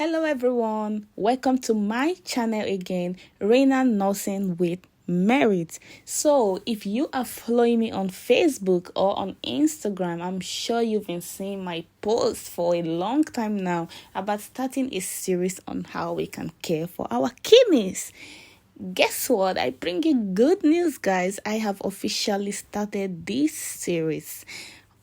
Hello everyone, welcome to my channel again, Reina Nursing with Merit. So if you are following me on Facebook or on Instagram, I'm sure you've been seeing my posts for a long time now about starting a series on how we can care for our kidneys. Guess what? I bring you good news, guys. I have officially started this series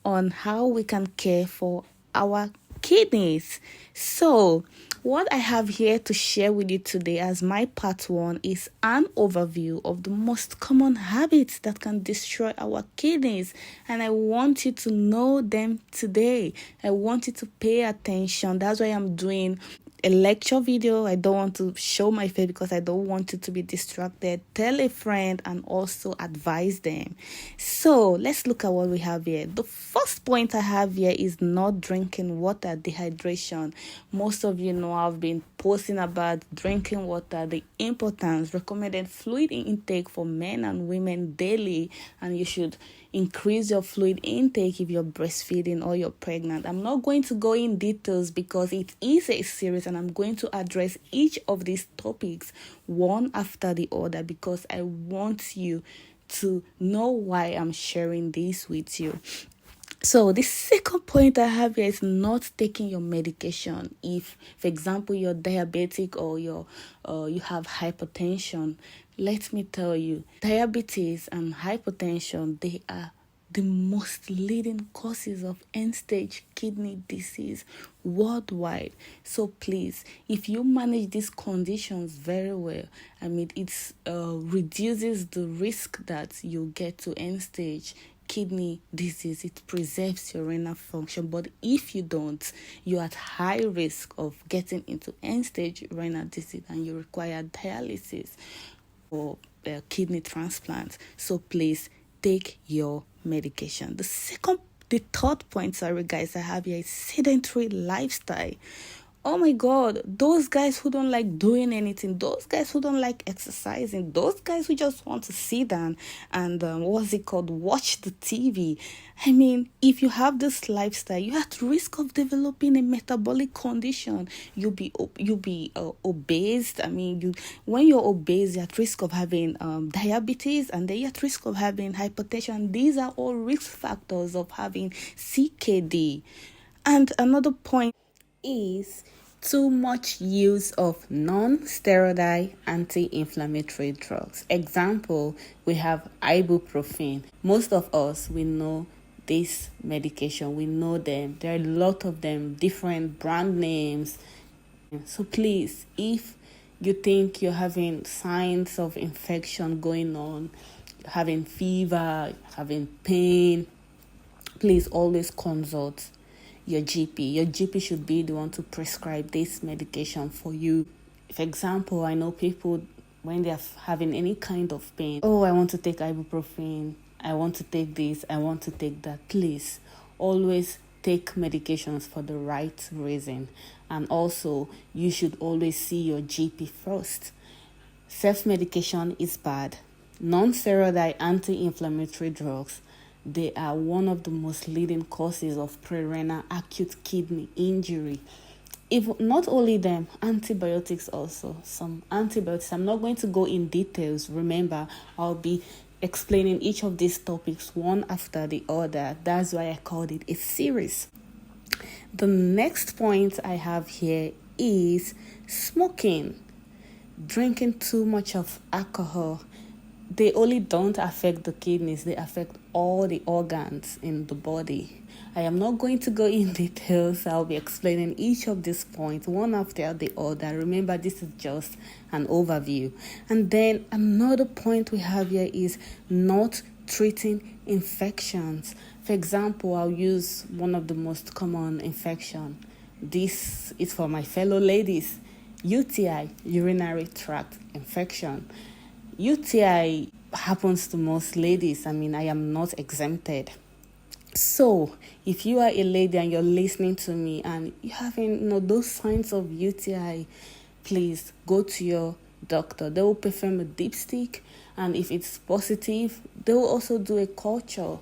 on how we can care for our kidneys. So, what I have here to share with you today as my part one is an overview of the most common habits that can destroy our kidneys, and I want you to know them today. I want you to pay attention. That's why I'm doing a lecture video. I don't want to show my face because I don't want you to be distracted. Tell a friend and also advise them. So let's look at what we have here. The first point I have here is not drinking water, dehydration. Most of you know I've been posting about drinking water, the importance, recommended fluid intake for men and women daily, and you should increase your fluid intake if you're breastfeeding or you're pregnant. I'm not going to go in details because it is a series and I'm going to address each of these topics one after the other because I want you to know why I'm sharing this with you. So the second point I have here is not taking your medication. If, for example, you're diabetic or you have hypertension, let me tell you, diabetes and hypertension, they are the most leading causes of end-stage kidney disease worldwide. So please, if you manage these conditions very well, it reduces the risk that you get to end-stage kidney disease. It preserves your renal function, but if you don't, you're at high risk of getting into end-stage renal disease and you require dialysis or kidney transplant. So please take your medication. The third point, I have here is sedentary lifestyle. Oh my God, those guys who don't like doing anything, those guys who don't like exercising, those guys who just want to sit down and watch the TV. If you have this lifestyle, you're at risk of developing a metabolic condition. You'll be obese. When you're obese, you're at risk of having diabetes, and then you're at risk of having hypertension. These are all risk factors of having CKD. And another point is too much use of non-steroidal anti-inflammatory drugs. Example, we have ibuprofen. Most of us, we know this medication. We know them. There are a lot of them, different brand names. So please, if you think you're having signs of infection going on, having fever, having pain, please always consult your GP. Your GP should be the one to prescribe this medication for you. For example, I know people, when they're having any kind of pain, I want to take ibuprofen, I want to take this, I want to take that. Please, always take medications for the right reason. And also, you should always see your GP first. Self-medication is bad. Non-steroidal anti-inflammatory drugs, they are one of the most leading causes of prerenal acute kidney injury. If not only them, antibiotics also. Some antibiotics. I'm not going to go in details. Remember, I'll be explaining each of these topics one after the other. That's why I called it a series. The next point I have here is smoking. Drinking too much of alcohol. They only don't affect the kidneys, they affect all the organs in the body. I am not going to go in details. I'll be explaining each of these points one after the other. Remember, this is just an overview. And then another point we have here is not treating infections. For example, I'll use one of the most common infection. This is for my fellow ladies. UTI, urinary tract infection. UTI happens to most ladies. I am not exempted. So, if you are a lady and you're listening to me and you're having those signs of UTI, please go to your doctor. They will perform a dipstick, and if it's positive, they will also do a culture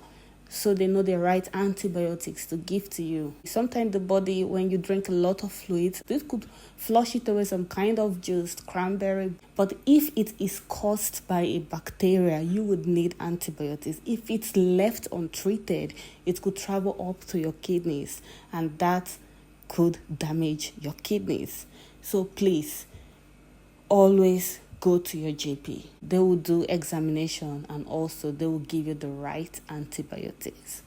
so they know the right antibiotics to give to you. Sometimes the body, when you drink a lot of fluids, this could flush it away, some kind of juice, cranberry. But if it is caused by a bacteria, you would need antibiotics. If it's left untreated, it could travel up to your kidneys, and that could damage your kidneys. So please, always go to your GP. They will do examination, and also they will give you the right antibiotics.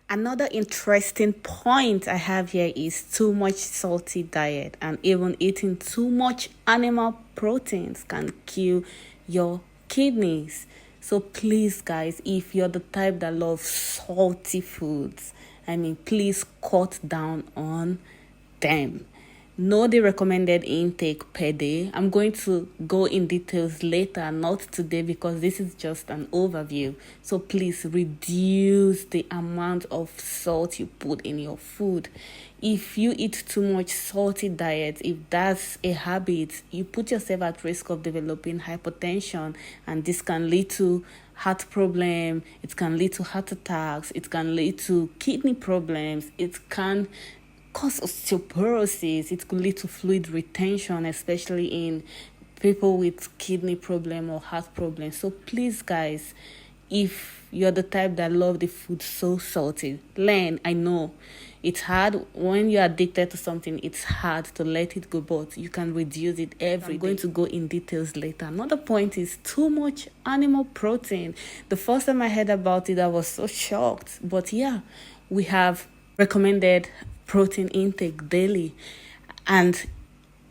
Another interesting point I have here is too much salty diet, and even eating too much animal proteins can kill your kidneys. So please guys, if you're the type that loves salty foods, please cut down on them. Know the recommended intake per day. I'm going to go in details later, not today, because this is just an overview. So please reduce the amount of salt you put in your food. If you eat too much salty diet, if that's a habit, you put yourself at risk of developing hypertension, and this can lead to heart problem, it can lead to heart attacks, it can lead to kidney problems, it can cause osteoporosis, it could lead to fluid retention, especially in people with kidney problem or heart problem. So please guys, if you're the type that love the food so salty, learn. I know it's hard when you're addicted to something, it's hard to let it go, but you can reduce it every day. I'm going to go in details later. Another point is too much animal protein. The first time I heard about it, I was so shocked. But yeah, we have recommended protein intake daily, and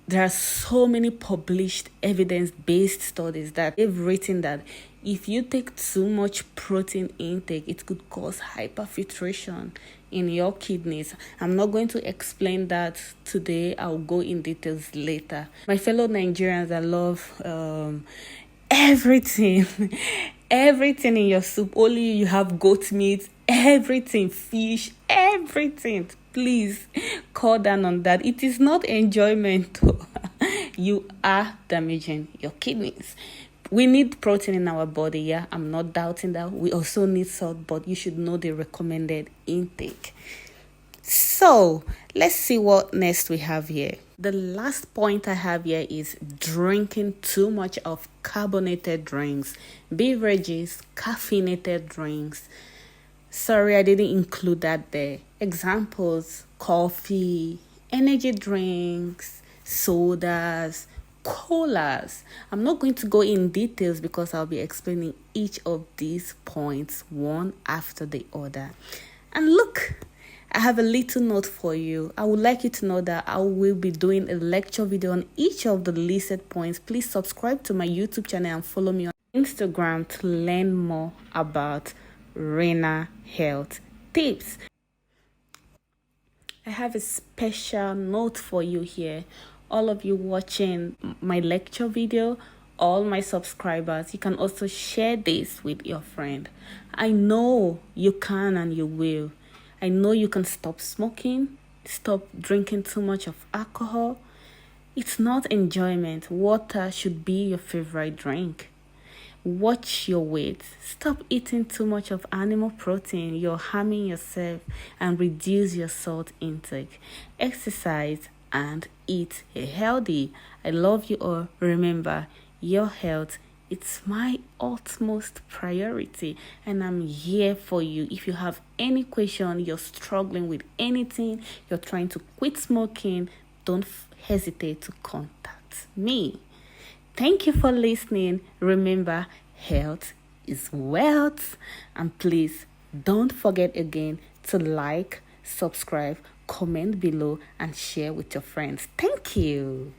there are so many published evidence-based studies that they've written that if you take too much protein intake, it could cause hyperfiltration in your kidneys. I'm not going to explain that today. I'll go in details later. My fellow Nigerians, I love everything everything in your soup. Only you have goat meat, everything, fish, everything. Please cut down on that. It is not enjoyment. You are damaging your kidneys. We need protein in our body, yeah, I'm not doubting that. We also need salt, but you should know the recommended intake. So let's see what next we have here. The last point I have here is drinking too much of carbonated drinks, beverages, caffeinated drinks. Sorry, I didn't include that there. Examples: coffee, energy drinks, sodas, colas. I'm not going to go in details because I'll be explaining each of these points one after the other. And look, I have a little note for you. I would like you to know that I will be doing a lecture video on each of the listed points. Please subscribe to my YouTube channel and follow me on Instagram to learn more about Reina Health Tips. I have a special note for you here. All of you watching my lecture video, all my subscribers, you can also share this with your friend. I know you can and you will. I know you can stop smoking, stop drinking too much of alcohol. It's not enjoyment. Water should be your favorite drink. Watch your weight. Stop eating too much of animal protein. You're harming yourself, and reduce your salt intake. Exercise and eat healthy. I love you all. Remember, your health, it's my utmost priority, and I'm here for you. If you have any question, you're struggling with anything, you're trying to quit smoking, don't hesitate to contact me. Thank you for listening. Remember, health is wealth. And please don't forget again to like, subscribe, comment below, and share with your friends. Thank you.